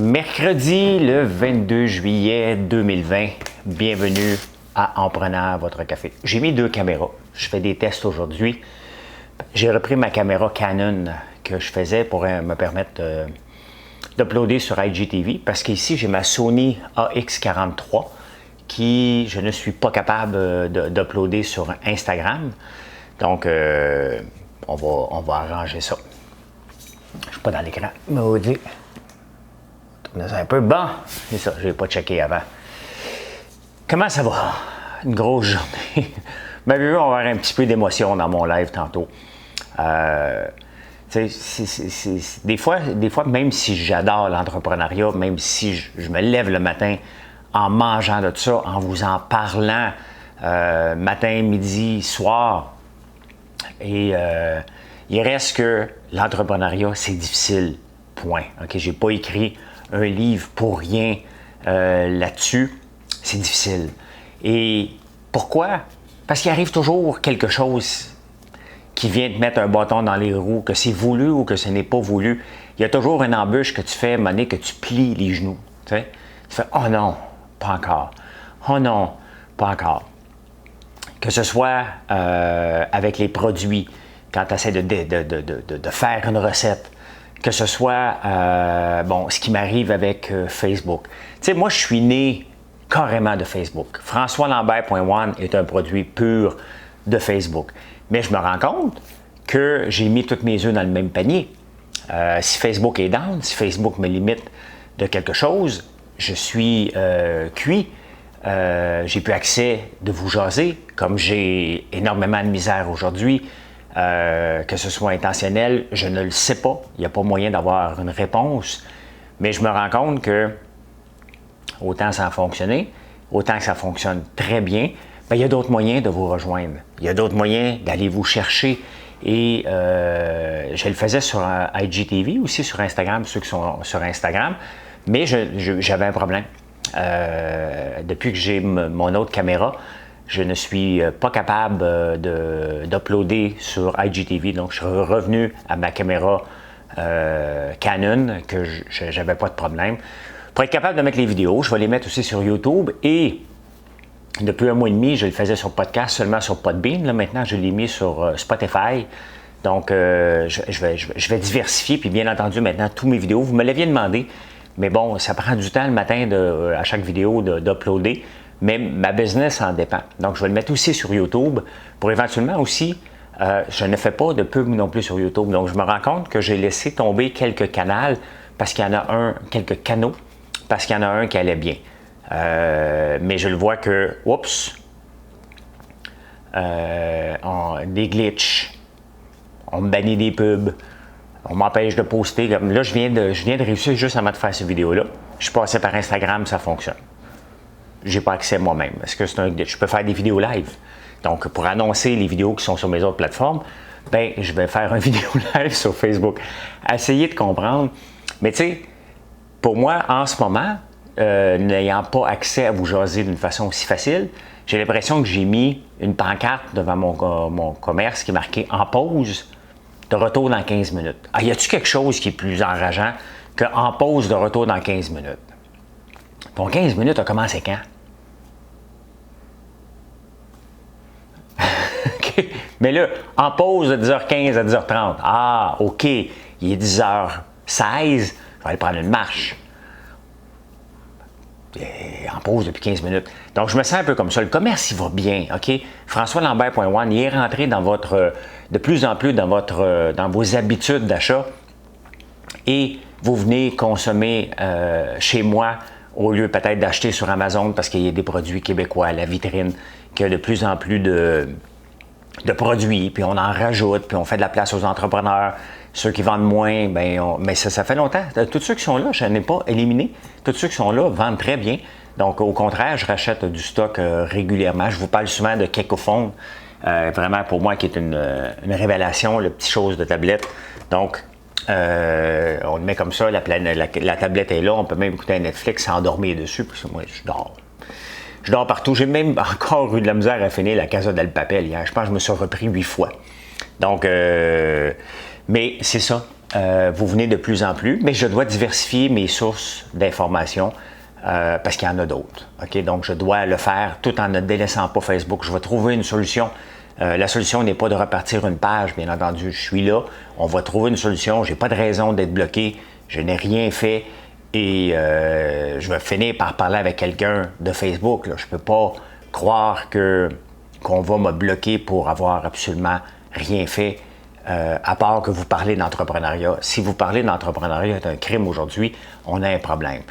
Mercredi le 22 juillet 2020, bienvenue à En prenant votre café. J'ai mis 2 caméras, je fais des tests aujourd'hui. J'ai repris ma caméra Canon que je faisais pour me permettre d'uploader sur IGTV parce qu'ici j'ai ma Sony AX43 qui je ne suis pas capable d'uploader sur Instagram. Donc on va arranger ça. Je suis pas dans l'écran, maudit. Tournez un peu. Bon, c'est ça, je n'ai pas checké avant. Comment ça va? Une grosse journée. Mais on va avoir un petit peu d'émotion dans mon live tantôt. Des fois, même si j'adore l'entrepreneuriat, même si je me lève le matin en mangeant de ça, en vous en parlant matin, midi, soir, et il reste que l'entrepreneuriat, c'est difficile. Point. OK? Je n'ai pas écrit un livre pour rien là-dessus. C'est difficile. Et pourquoi? Parce qu'il arrive toujours quelque chose qui vient te mettre un bâton dans les roues, que c'est voulu ou que ce n'est pas voulu. Il y a toujours une embûche que tu fais, à un moment donné, que tu plies les genoux. Tu fais « Oh non, pas encore. Oh non, pas encore. » Que ce soit avec les produits, quand tu essaies de faire une recette, que ce soit, ce qui m'arrive avec Facebook. Tu sais, moi, je suis né carrément de Facebook. FrançoisLambert.one est un produit pur de Facebook. Mais je me rends compte que j'ai mis tous mes œufs dans le même panier. Si Facebook est down, si Facebook me limite de quelque chose, je suis cuit. J'ai plus accès de vous jaser, comme j'ai énormément de misère aujourd'hui. Que ce soit intentionnel, je ne le sais pas. Il n'y a pas moyen d'avoir une réponse. Mais je me rends compte que autant ça a fonctionné, autant que ça fonctionne très bien, bien, il y a d'autres moyens de vous rejoindre. Il y a d'autres moyens d'aller vous chercher. Et je le faisais sur IGTV, aussi sur Instagram, ceux qui sont sur Instagram. Mais j'avais un problème. Depuis que j'ai mon autre caméra, je ne suis pas capable d'uploader sur IGTV. Donc, je suis revenu à ma caméra Canon, que je n'avais pas de problème. Pour être capable de mettre les vidéos, je vais les mettre aussi sur YouTube. Et depuis 1 mois et demi, je le faisais sur podcast, seulement sur Podbean. Là, maintenant, je l'ai mis sur Spotify. Donc, je vais diversifier. Puis, bien entendu, maintenant, tous mes vidéos, vous me l'aviez demandé. Mais bon, ça prend du temps le matin à chaque vidéo d'uploader. Mais ma business en dépend. Donc, je vais le mettre aussi sur YouTube pour éventuellement aussi, je ne fais pas de pub non plus sur YouTube. Donc, je me rends compte que j'ai laissé tomber quelques canaux parce qu'il y en a quelques canaux, parce qu'il y en a un qui allait bien. Mais je le vois que, oups, des glitches, on me bannit des pubs, on m'empêche de poster. Comme là, je viens de réussir juste avant de faire cette vidéo-là. Je suis passé par Instagram, ça fonctionne. J'ai pas accès moi-même. Est-ce que c'est un glitch? Je peux faire des vidéos live. Donc, pour annoncer les vidéos qui sont sur mes autres plateformes, ben, je vais faire une vidéo live sur Facebook. Essayez de comprendre. Mais tu sais, pour moi, en ce moment, n'ayant pas accès à vous jaser d'une façon aussi facile, j'ai l'impression que j'ai mis une pancarte devant mon commerce qui est marqué « En pause, de retour dans 15 minutes ». Ah, y a-t-il quelque chose qui est plus enrageant que « En pause, de retour dans 15 minutes ». Bon, 15 minutes a commencé quand? OK. Mais là, en pause de 10h15 à 10h30. Ah, OK. Il est 10h16. Je vais aller prendre une marche. En pause depuis 15 minutes. Donc, je me sens un peu comme ça. Le commerce, il va bien. OK? FrançoisLambert.one, il est rentré de plus en plus dans vos habitudes d'achat. Et vous venez consommer chez moi au lieu peut-être d'acheter sur Amazon parce qu'il y a des produits québécois à la vitrine, qu'il y a de plus en plus de produits, puis on en rajoute, puis on fait de la place aux entrepreneurs. Ceux qui vendent moins, mais ça fait longtemps. Tous ceux qui sont là, je n'ai pas éliminé. Tous ceux qui sont là vendent très bien. Donc, au contraire, je rachète du stock régulièrement. Je vous parle souvent de Kekophone, vraiment pour moi qui est une révélation, le petit chose de tablette. Donc, on le met comme ça, la tablette est là, on peut même écouter un Netflix sans dormir dessus, parce que moi, je dors. Je dors partout. J'ai même encore eu de la misère à finir la Casa del Papel hier. Je pense que je me suis repris 8 fois. Donc, mais c'est ça. vous venez de plus en plus, mais je dois diversifier mes sources d'informations parce qu'il y en a d'autres. Okay? Donc, je dois le faire tout en ne délaissant pas Facebook. Je vais trouver une solution. La solution n'est pas de repartir une page, bien entendu. Je suis là. On va trouver une solution. Je n'ai pas de raison d'être bloqué. Je n'ai rien fait. Et je vais finir par parler avec quelqu'un de Facebook. Là. Je ne peux pas croire qu'on va me bloquer pour avoir absolument rien fait, à part que vous parlez d'entrepreneuriat. Si vous parlez d'entrepreneuriat, c'est un crime aujourd'hui, on a un problème.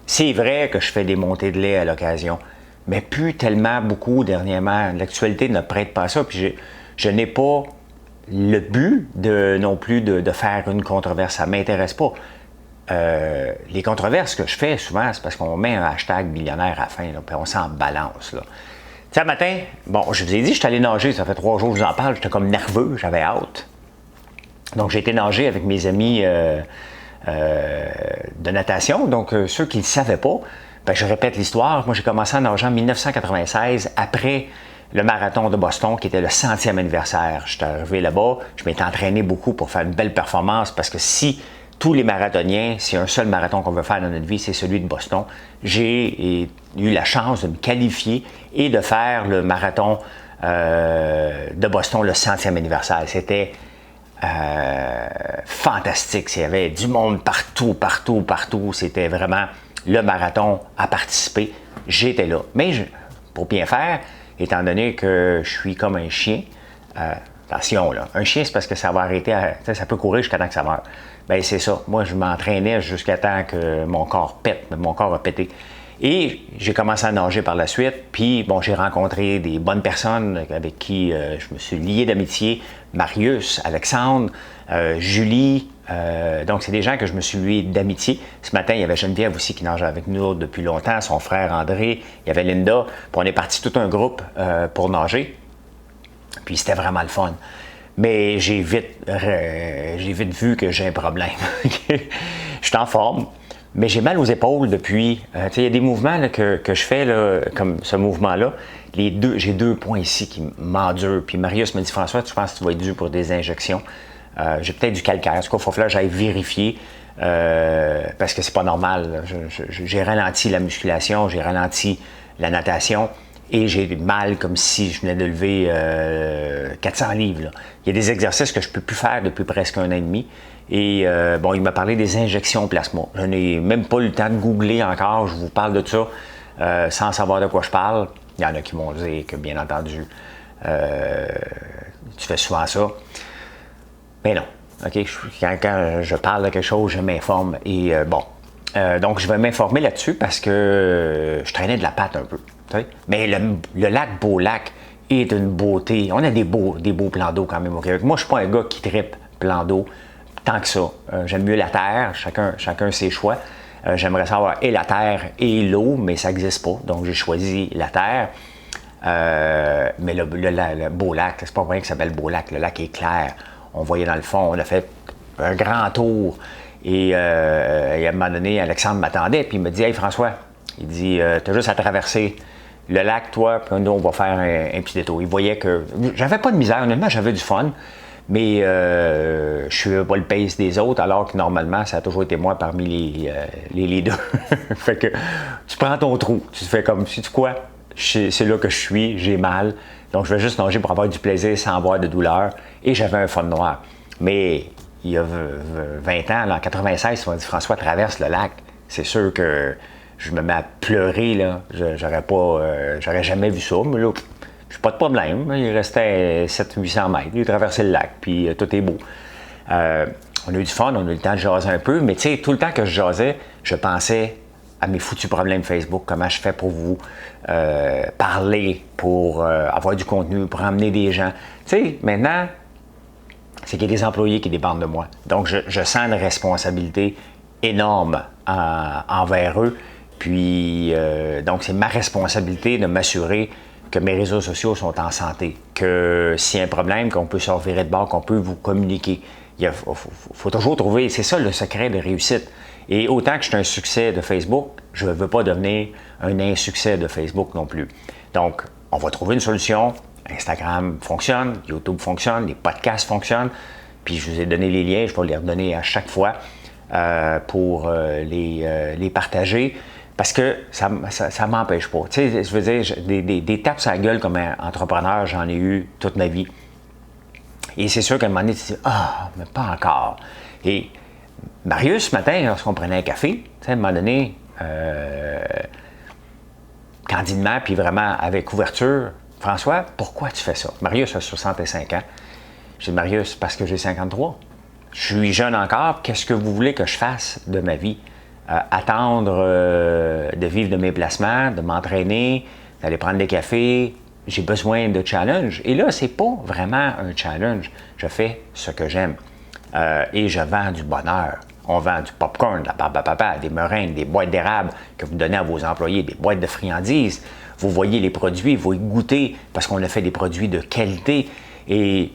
C'est vrai que je fais des montées de lait à l'occasion, mais plus tellement beaucoup dernièrement. L'actualité ne prête pas à ça. Puis je n'ai pas le but non plus de faire une controverse. Ça ne m'intéresse pas. Les controverses que je fais souvent, c'est parce qu'on met un hashtag millionnaire à la fin, là, puis on s'en balance. Là. Tu sais, un matin, bon, je vous ai dit, je suis allé nager, ça fait 3 jours que je vous en parle, j'étais comme nerveux, j'avais hâte. Donc, j'ai été nager avec mes amis de natation. Donc, ceux qui ne le savaient pas, ben, je répète l'histoire. Moi, j'ai commencé à nager en 1996, après le marathon de Boston, qui était le 100e anniversaire. Je suis arrivé là-bas, je m'étais entraîné beaucoup pour faire une belle performance, parce que si tous les marathoniens, c'est un seul marathon qu'on veut faire dans notre vie, c'est celui de Boston. J'ai eu la chance de me qualifier et de faire le marathon de Boston, le 100e anniversaire. C'était fantastique. Il y avait du monde partout. C'était vraiment le marathon à participer. J'étais là. Mais pour bien faire, étant donné que je suis comme un chien, attention, là, un chien, c'est parce que ça va arrêter, ça peut courir jusqu'à temps que ça meure. Bien, c'est ça. Moi, je m'entraînais jusqu'à temps que mon corps pète. Mon corps a pété. Et j'ai commencé à nager par la suite. Puis, bon, j'ai rencontré des bonnes personnes avec qui je me suis lié d'amitié. Marius, Alexandre, Julie. Donc, c'est des gens que je me suis lié d'amitié. Ce matin, il y avait Geneviève aussi qui nageait avec nous depuis longtemps. Son frère André. Il y avait Linda. Puis, on est parti tout un groupe pour nager. Puis, c'était vraiment le fun. Mais j'ai vite vu que j'ai un problème. Je suis en forme, mais j'ai mal aux épaules depuis. Il y a des mouvements là, que je fais, là, comme ce mouvement-là. J'ai 2 points ici qui m'endurent. Puis Marius me dit, François, tu penses que tu vas être dû pour des injections? J'ai peut-être du calcaire. En tout cas, il faut que j'aille vérifier parce que c'est pas normal. J'ai ralenti la musculation, j'ai ralenti la natation. Et j'ai mal comme si je venais de lever 400 livres. Là. Il y a des exercices que je ne peux plus faire depuis presque 1 an et demi. Et bon, il m'a parlé des injections plasma. Je n'ai même pas eu le temps de googler encore. Je vous parle de ça sans savoir de quoi je parle. Il y en a qui m'ont dit que, bien entendu, tu fais souvent ça. Mais non. Okay? Quand je parle de quelque chose, je m'informe. Et bon. Donc, je vais m'informer là-dessus parce que je traînais de la patte un peu. Mais le lac Beau-Lac est d'une beauté. On a des beaux plans d'eau quand même au Québec. Moi, je ne suis pas un gars qui trippe plan d'eau tant que ça. J'aime mieux la terre, chacun ses choix. J'aimerais savoir et la terre et l'eau, mais ça n'existe pas. Donc, j'ai choisi la terre. Mais le Beau-Lac, c'est pas vrai que ça s'appelle Beau-Lac. Le lac est clair. On voyait dans le fond, on a fait un grand tour. Et à un moment donné, Alexandre m'attendait, puis il me dit « Hey François, il dit, t'as juste à traverser le lac, toi, puis nous, on va faire un petit détour. » Il voyait que j'avais pas de misère, honnêtement, j'avais du fun, mais je suis pas le pace des autres, alors que normalement, ça a toujours été moi parmi les leaders. Fait que tu prends ton trou, tu te fais comme, sais-tu quoi, c'est là que je suis, j'ai mal, donc je vais juste nager pour avoir du plaisir sans avoir de douleur, et j'avais un fun noir. Mais il y a 20 ans, là, en 96, on m'a dit « François, traverse le lac. » C'est sûr que je me mets à pleurer, là. J'aurais jamais vu ça, mais là, j'ai pas de problème. Il restait 700-800 mètres. Il traversait le lac, puis tout est beau. On a eu du fun, on a eu le temps de jaser un peu, mais tu sais, tout le temps que je jasais, je pensais à mes foutus problèmes Facebook, comment je fais pour vous parler, pour avoir du contenu, pour emmener des gens. Tu sais, maintenant, c'est qu'il y a des employés qui dépendent de moi. Donc, je sens une responsabilité énorme envers eux. Puis, donc, c'est ma responsabilité de m'assurer que mes réseaux sociaux sont en santé, que s'il y a un problème, qu'on peut se revirer de bord, qu'on peut vous communiquer. Il faut toujours trouver, c'est ça le secret de réussite. Et autant que je suis un succès de Facebook, je ne veux pas devenir un insuccès de Facebook non plus. Donc, on va trouver une solution. Instagram fonctionne, YouTube fonctionne, les podcasts fonctionnent. puis je vous ai donné les liens, je vais les redonner à chaque fois pour les partager, parce que ça ne m'empêche pas. Tu sais, je veux dire, des tapes sur la gueule comme entrepreneur, j'en ai eu toute ma vie. Et c'est sûr qu'à un moment donné, tu te dis « Ah, mais pas encore ». Et Marius, ce matin, lorsqu'on prenait un café, tu sais, à un moment donné, candidement, puis vraiment avec ouverture, « François, pourquoi tu fais ça? » Marius a 65 ans. J'ai dit « Marius, parce que j'ai 53. Je suis jeune encore, qu'est-ce que vous voulez que je fasse de ma vie? Attendre de vivre de mes placements, de m'entraîner, d'aller prendre des cafés. J'ai besoin de challenge. Et là, c'est pas vraiment un challenge. Je fais ce que j'aime. Et je vends du bonheur. On vend du popcorn, de la barbe à papa, des meringues, des boîtes d'érable que vous donnez à vos employés, des boîtes de friandises. Vous voyez les produits, vous y goûtez parce qu'on a fait des produits de qualité. Et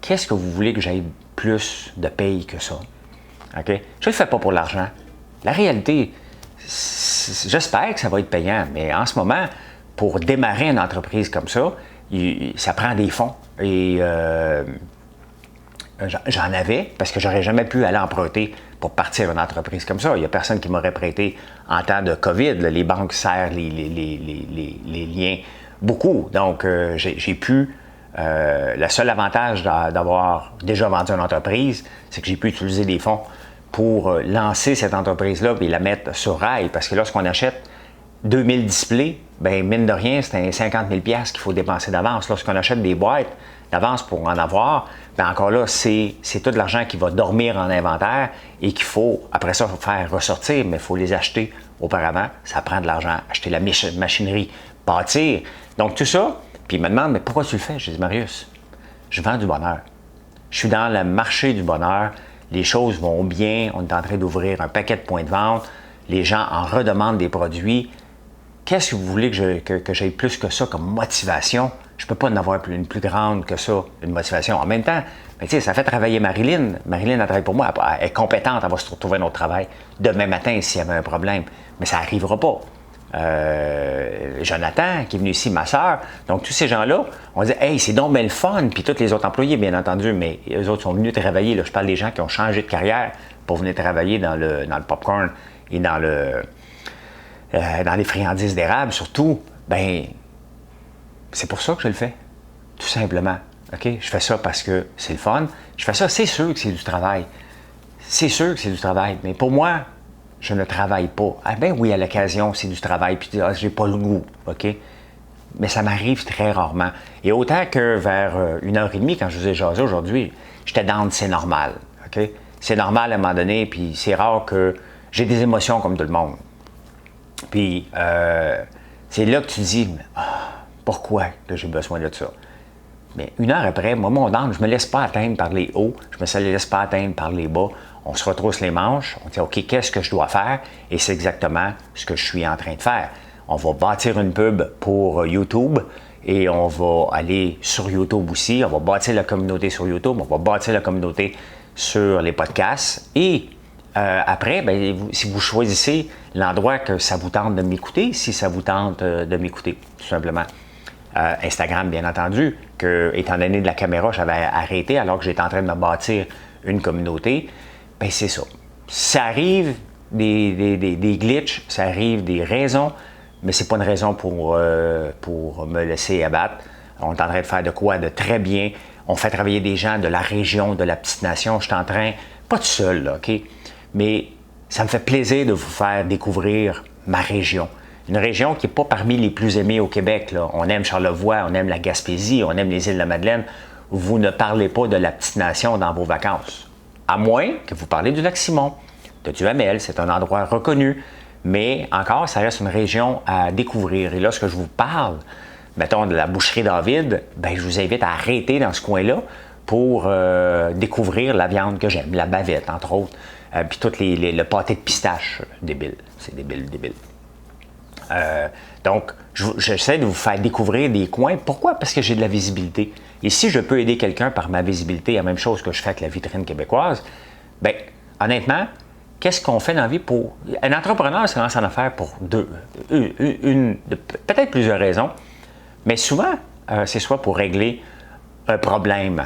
qu'est-ce que vous voulez que j'aille plus de paye que ça? OK? Je ne le fais pas pour l'argent. La réalité, j'espère que ça va être payant, mais en ce moment, pour démarrer une entreprise comme ça, ça prend des fonds. Et j'en avais, parce que j'aurais jamais pu aller emprunter pour partir une entreprise comme ça. Il n'y a personne qui m'aurait prêté en temps de COVID. Là, les banques serrent les liens beaucoup. Donc, j'ai pu... le seul avantage d'avoir déjà vendu une entreprise, c'est que j'ai pu utiliser des fonds pour lancer cette entreprise-là et la mettre sur rail. Parce que lorsqu'on achète 2000 displays, bien, mine de rien, c'est 50 000 $ qu'il faut dépenser d'avance. Lorsqu'on achète des boîtes d'avance pour en avoir, bien encore là, c'est tout de l'argent qui va dormir en inventaire et qu'il faut, après ça, faire ressortir, mais il faut les acheter auparavant. Ça prend de l'argent. Acheter la machinerie, bâtir. Donc, tout ça, puis il me demande, mais pourquoi tu le fais? Je dis, Marius, je vends du bonheur. Je suis dans le marché du bonheur. Les choses vont bien. On est en train d'ouvrir un paquet de points de vente. Les gens en redemandent des produits. Qu'est-ce que vous voulez que j'aie plus que ça comme motivation? Je ne peux pas en avoir une plus grande que ça, une motivation. En même temps, ben, ça fait travailler Marilyn. Marilyn, elle travaille pour moi. Elle est compétente. Elle va se retrouver un autre travail demain matin s'il y avait un problème. Mais ça n'arrivera pas. Jonathan, qui est venu ici, ma soeur. Donc, tous ces gens-là, on dit « Hey, c'est donc bien le fun! » Puis tous les autres employés, bien entendu, mais eux autres sont venus travailler. Là, je parle des gens qui ont changé de carrière pour venir travailler dans le popcorn et dans les friandises d'érable, surtout. Ben, c'est pour ça que je le fais, tout simplement. OK? Je fais ça parce que c'est le fun. Je fais ça, c'est sûr que c'est du travail. C'est sûr que c'est du travail, mais pour moi, je ne travaille pas. Ah ben oui, à l'occasion, c'est du travail, puis j'ai pas le goût, OK? Mais ça m'arrive très rarement. Et autant que vers 1h30, quand je vous ai jasé aujourd'hui, j'étais down, c'est normal, OK? C'est normal à un moment donné, puis c'est rare que j'ai des émotions comme tout le monde. Puis, c'est là que tu te dis, pourquoi que j'ai besoin de ça? Mais 1 heure après, moi, mon down, je ne me laisse pas atteindre par les hauts, je ne me laisse pas atteindre par les bas. On se retrousse les manches, on dit, OK, qu'est-ce que je dois faire? Et c'est exactement ce que je suis en train de faire. On va bâtir une pub pour YouTube et on va aller sur YouTube aussi. On va bâtir la communauté sur YouTube, on va bâtir la communauté sur les podcasts. Et après, bien, si vous choisissez l'endroit que ça vous tente de m'écouter, si ça vous tente de m'écouter, tout simplement. Instagram, bien entendu, que, étant donné de la caméra, j'avais arrêté alors que j'étais en train de me bâtir une communauté. Bien, c'est ça. Ça arrive des glitches, ça arrive des raisons, mais c'est pas une raison pour me laisser abattre. On est en train de faire de quoi de très bien. On fait travailler des gens de la région, de la petite nation. Je suis en train, pas tout seul, là, OK? Mais ça me fait plaisir de vous faire découvrir ma région. Une région qui n'est pas parmi les plus aimées au Québec, là. On aime Charlevoix, on aime la Gaspésie, on aime les îles de la Madeleine. Vous ne parlez pas de la petite nation dans vos vacances. À moins que vous parlez du Lac-Simon, de Duhamel, c'est un endroit reconnu. Mais encore, ça reste une région à découvrir. Et lorsque je vous parle, mettons, de la boucherie David, bien, je vous invite à arrêter dans ce coin-là pour découvrir la viande que j'aime, la bavette, entre autres, puis tout le pâté de pistache, débile. C'est débile. Donc, j'essaie de vous faire découvrir des coins. Pourquoi? Parce que j'ai de la visibilité. Et si je peux aider quelqu'un par ma visibilité, la même chose que je fais avec la vitrine québécoise, bien, honnêtement, qu'est-ce qu'on fait dans la vie pour... Un entrepreneur se lance en affaires pour peut-être plusieurs raisons, mais souvent, c'est soit pour régler un problème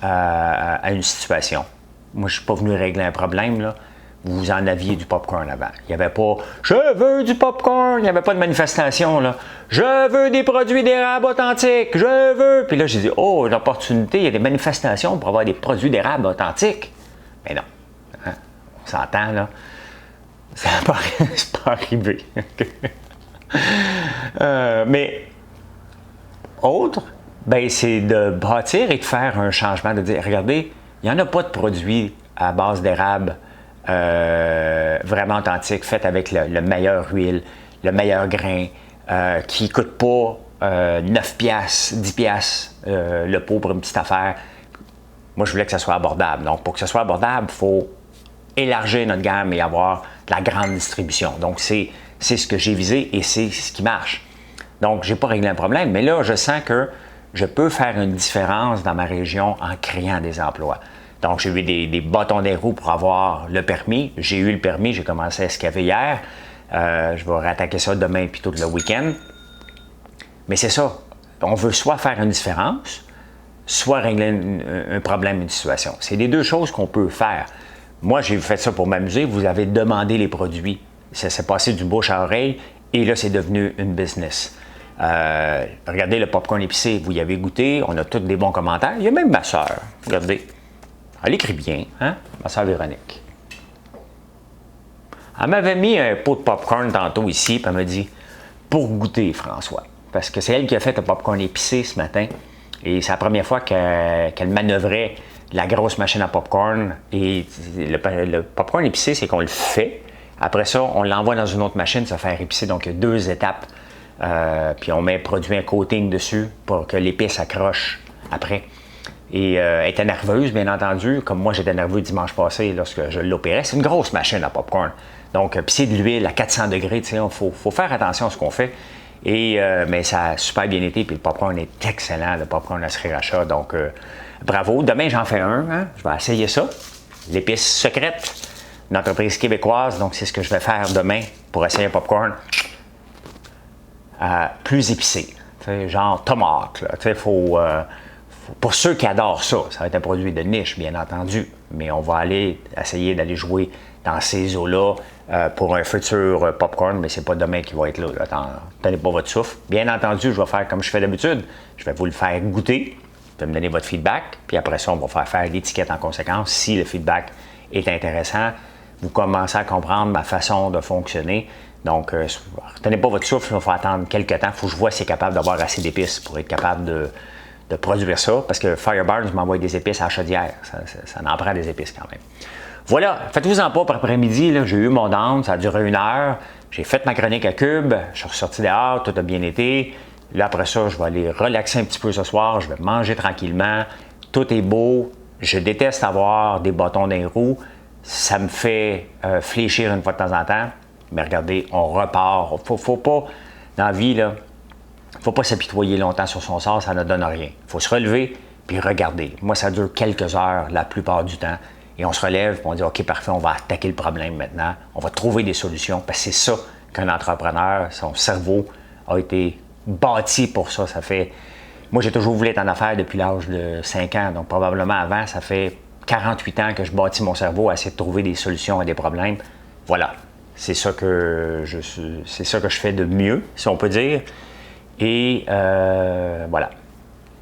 à une situation. Moi, je ne suis pas venu régler un problème, là. Vous en aviez du popcorn avant. Il n'y avait pas « Je veux du popcorn », il n'y avait pas de manifestation, là. « Je veux des produits d'érable authentiques, je veux ». Puis là, j'ai dit « Oh, l'opportunité, il y a des manifestations pour avoir des produits d'érable authentiques ». Mais non, hein? On s'entend, là. Ça n'a pas, c'est pas arrivé. Mais autre, ben, c'est de bâtir et de faire un changement, de dire, regardez, il n'y en a pas de produits à base d'érable vraiment authentique, fait avec le meilleur huile, le meilleur grain, qui ne coûte pas 9 piastres, 10 piastres le pot pour une petite affaire. Moi, je voulais que ça soit abordable. Donc, pour que ce soit abordable, il faut élargir notre gamme et avoir de la grande distribution. Donc, c'est ce que j'ai visé et c'est ce qui marche. Donc, je n'ai pas réglé un problème, mais là, je sens que je peux faire une différence dans ma région en créant des emplois. Donc, j'ai eu des bâtons des roues pour avoir le permis. J'ai eu le permis, j'ai commencé à escaver hier. Je vais rattaquer ça demain puis tout le week-end. Mais c'est ça. On veut soit faire une différence, soit régler un problème, une situation. C'est les deux choses qu'on peut faire. Moi, j'ai fait ça pour m'amuser. Vous avez demandé les produits. Ça s'est passé du bouche à oreille et là, c'est devenu une business. Regardez le popcorn épicé. Vous y avez goûté. On a tous des bons commentaires. Il y a même ma soeur. Regardez. Elle écrit bien, hein? Ma soeur Véronique. Elle m'avait mis un pot de popcorn tantôt ici, puis elle m'a dit « Pour goûter, François ». Parce que c'est elle qui a fait le popcorn épicé ce matin. Et c'est la première fois qu'elle manœuvrait la grosse machine à popcorn. Et le popcorn épicé, c'est qu'on le fait. Après ça, on l'envoie dans une autre machine, ça fait épicer. Donc, il y a 2 étapes. Puis on met produit un coating dessus pour que l'épice accroche après. Et elle était nerveuse, bien entendu, comme moi j'étais nerveux dimanche passé lorsque je l'opérais. C'est une grosse machine à popcorn. Donc, puis c'est de l'huile à 400 degrés, tu sais, il faut faire attention à ce qu'on fait. Et, mais ça a super bien été, puis le popcorn est excellent, le popcorn à sriracha. Donc, bravo. Demain, j'en fais un, hein? Je vais essayer ça. L'épice secrète, une entreprise québécoise. Donc, c'est ce que je vais faire demain pour essayer un popcorn plus épicé. Genre tomate, là. Tu sais, pour ceux qui adorent ça, ça va être un produit de niche, bien entendu, mais on va essayer d'aller jouer dans ces eaux-là pour un futur popcorn, mais c'est pas demain qu'il va être là. Tenez pas votre souffle. Bien entendu, je vais faire comme je fais d'habitude. Je vais vous le faire goûter. Vous allez me donner votre feedback, puis après ça, on va faire l'étiquette en conséquence. Si le feedback est intéressant, vous commencez à comprendre ma façon de fonctionner. Donc, retenez pas votre souffle, il va falloir attendre quelques temps. Il faut que je vois si c'est capable d'avoir assez d'épices pour être capable de produire ça, parce que Fireburns m'envoie des épices à la chaudière. Ça en prend des épices quand même. Voilà, faites-vous-en pas, par après-midi, j'ai eu mon down, ça a duré 1 heure. J'ai fait ma chronique à Cube, je suis ressorti dehors, tout a bien été. Là, après ça, je vais aller relaxer un petit peu ce soir, je vais manger tranquillement. Tout est beau. Je déteste avoir des bâtons dans les roues. Ça me fait fléchir une fois de temps en temps. Mais regardez, on repart. Faut pas, dans la vie, là, faut pas s'apitoyer longtemps sur son sort, ça ne donne rien. Il faut se relever puis regarder. Moi, ça dure quelques heures la plupart du temps. Et on se relève et on dit « OK, parfait, on va attaquer le problème maintenant. On va trouver des solutions. » Parce que c'est ça qu'un entrepreneur, son cerveau a été bâti pour ça. Moi, j'ai toujours voulu être en affaires depuis l'âge de 5 ans. Donc, probablement avant, ça fait 48 ans que je bâtis mon cerveau à essayer de trouver des solutions à des problèmes. Voilà. C'est ça que je fais de mieux, si on peut dire. Et voilà.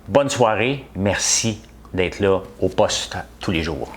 Bonne soirée. Merci d'être là au poste tous les jours.